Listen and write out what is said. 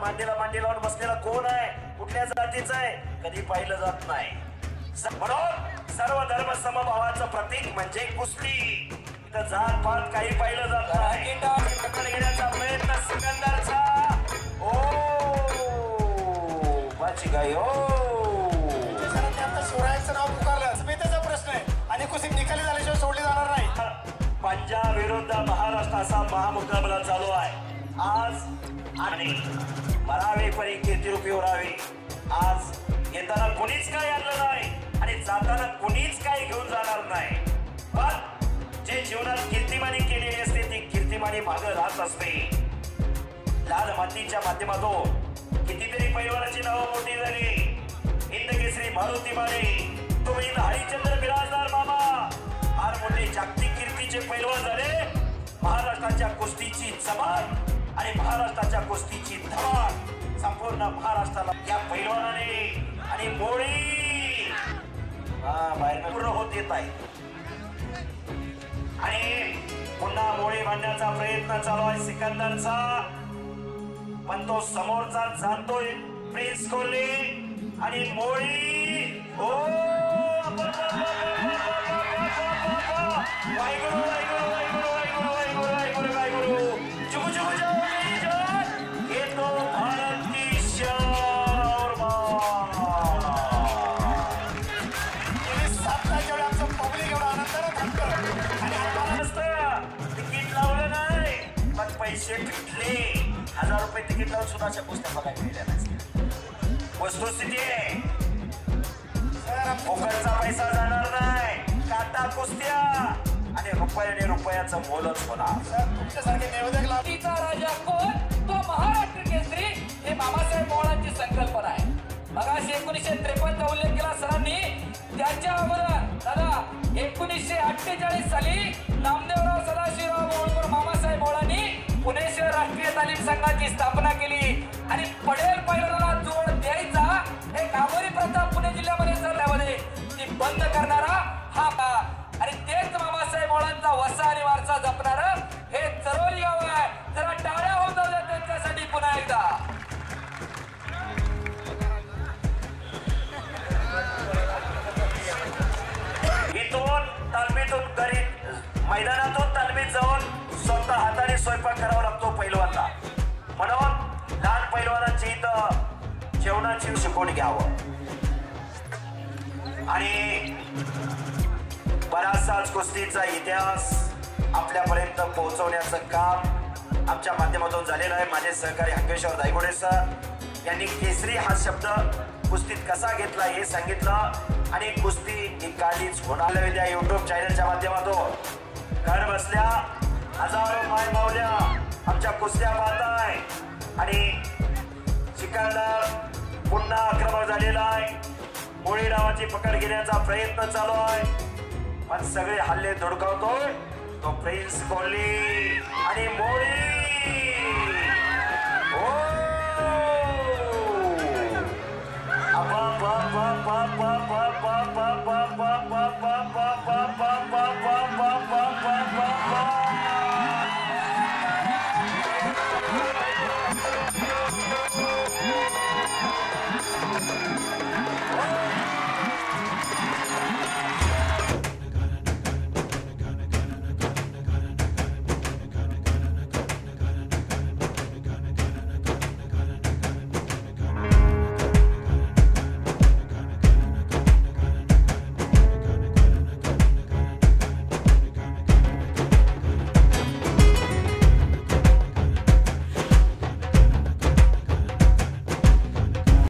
मांडीला मांडी लावून बसलेला कोण आहे, कुठल्या जातीचा आहे, कधी पाहिलं जात नाही. म्हणून सर्व धर्म समभावाचं प्रतीक म्हणजे कुस्ती. इथं जात पात काही पाहिलं जात नाही. पकड घेण्याचा प्रयत्न सिकंदरचा. ओ बाची गाय ओ शिवरायांचं नाव पुकारलं स्मितेचा प्रश्न आहे आणि कुस्ती निकाली झाल्याशिवाय सोडली जाणार नाही. पंजाब विरुद्ध महाराष्ट्र असा महामुकाबला चालू आहे आज. आणि मरावे परी कीर्तिरूपी उरावी. आज येताना कोणीच काय आणलं नाही आणि जाताना कोणीच काय घेऊन जाणार नाही. पण जे जीवनात कीर्तिमानी केलेली असते ती कीर्तिमानी मागे राहत असते. लाल मातीच्या माध्यमातून कितीतरी पैलवानाची नावं मोठी झाली. हिंदकेसरी मारुती माने, तुम्ही हरिश्चंद्र बिराजदार मामा, फार मोठे जागतिक कीर्तीचे पैलवान झाले. महाराष्ट्राच्या कुस्तीची जबान आणि महाराष्ट्राच्या कुस्तीची धमाल संपूर्ण महाराष्ट्राला या पैलवानाने आणि मोळी बाहेर पूर्ण होत येत आहे. आणि पुन्हा मोळी बांधण्याचा प्रयत्न चालू आहे सिकंदरचा, पण तो समोरचा जातोय प्रिन्स कोहली आणि मोळी. ओ वाहिगुरु वाहिगुरु वाहिगुरु वाहिगुरु वाहिगुरु वाहिगुरु वाहिगुरु जुगु जुगु जाओ मेरी जान, ये तो भारत की शान. आमचं पब्लिक एवढा आनंदाने थांबतं आणि तिकीट लावलं नाही पण पैसे फिटले. 1000 रुपये तिकीट लावून सुद्धा अशा कुस्त्या बघायला मिळाल्या नाही. वस्तुस्थिती आहे, फुकटचा पैसा जाणार नाही. काटा कुस्त्या आणि रुपयाने रुपयाचं मोलच होणार. तुमच्यासारखे निवेदक लाभीचा राजा कोण, तो महाराष्ट्र केसरी, हे बाबासाहेब मोळांची संकल्पना आहे. मगाशी 1953 उल्लेख केला सरांनी. त्याच्यावर दादा 1948 साली नामदेवराव सदाशिवराव मोळकर मामासाहेब मोळांनी पुणे शहर राष्ट्रीय तालीम संघाची स्थापना केली आणि पडेल पैलवानाला जोड द्यायचा हे कामोरी प्रथा पुणे जिल्ह्यामध्ये चालल्यामध्ये ती बंद करणारा हा आणि तेच मामासाहेब मोळांचा वसा आणि वारसा जपणार हे चरोली गाव आहे. जरा टाळ्या होऊन जाऊ द्या त्यांच्यासाठी पुन्हा एकदा. इथून तालमीतून घरी मैदानातून तालमीत जाऊन स्वतः हाताने स्वयंपाक करावा लागतो पैलवानला. म्हणून लहान पैलवानांची इथं जेवणाची शिकवण घ्यावं. आणि बराचसाच कुस्तीचा इतिहास आपल्यापर्यंत पोहोचवण्याचं काम आमच्या माध्यमातून झालेलं आहे. माझे सहकारी हंकेश्वर दायगुडे सर यांनी केसरी हा शब्द कुस्तीत कसा घेतला हे सांगितलं. आणि कुस्ती निकालीच होणार. विद्या युट्यूब चॅनलच्या माध्यमातून घर बसल्या हजारो माय मावल्या आमच्या कुस्त्या पाहताय. आणि सिकंदर पुन्हा आक्रमक झालेला आहे. मोळी नावाची पकड घेण्याचा प्रयत्न चालू आहे पण सगळे हल्ले धुडकावतोय तो प्रिन्स कोहली आणि मोळी.